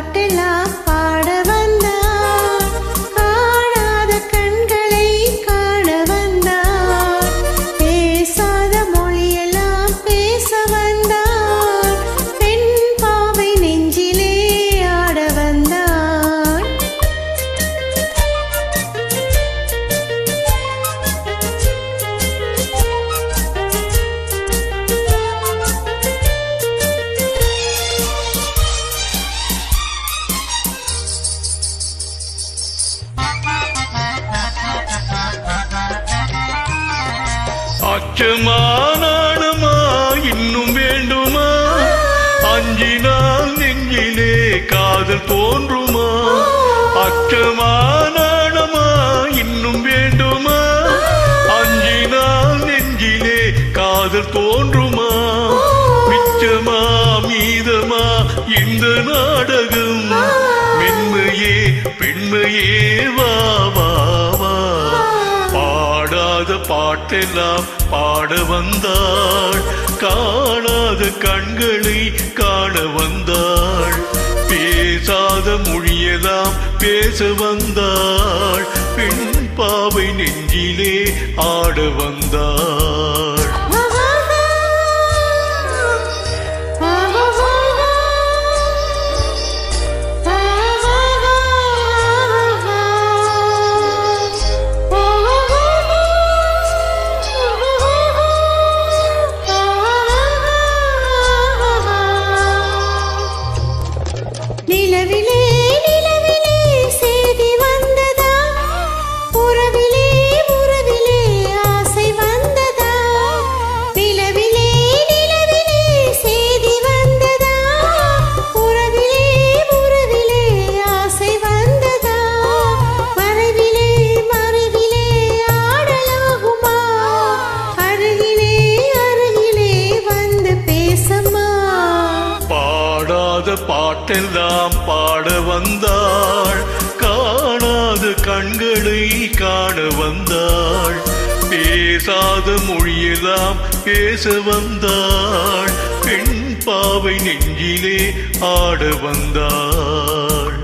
பாட்டெல்லாம் பாட வந்தார். காணாத கண்களை காண வந்தார். பேசாத மொழியெல்லாம் பேச வந்தார். பெண் பாவை நெஞ்சிலே ஆட வந்தார். அச்சமா நாணமா இன்னும் வேண்டுமா? அஞ்சினால் நெஞ்சிலே காதல் தோன்றுமா? அச்சமா நாணமா இன்னும் வேண்டுமா? அஞ்சினால் நெஞ்சிலே காதல் தோன்றுமா? மிச்சமா மீதமா இந்த நாடகம்? மென்மையே பெண்மையே வா வா வா. பாடாத பாட்டெல்லாம் பாட வந்தாள். காணாத கண்களை காண வந்தாள். பேசாத மொழியெல்லாம் பேச வந்தாள். பெண் பாவை நெஞ்சிலே ஆட வந்தாள். நிலவிலே நிலவிலே செய்தி வந்ததா? உறவிலே உறவிலே ஆசை வந்ததா? நிலவிலே நிலவிலே செய்தி வந்ததா? உறவிலே உறவிலே ஆசை வந்ததா? மறைவிலே மறைவிலே ஆடலாகுமா? அருகிலே அருகிலே வந்து பேசமா? பாடாத பாட்டெல்லாம் பாட வந்தாள். காணாத கண்களை காண வந்தாள். பேசாத மொழியெல்லாம் பேச வந்தாள். பெண் பாவை நெஞ்சிலே ஆட வந்தாள்.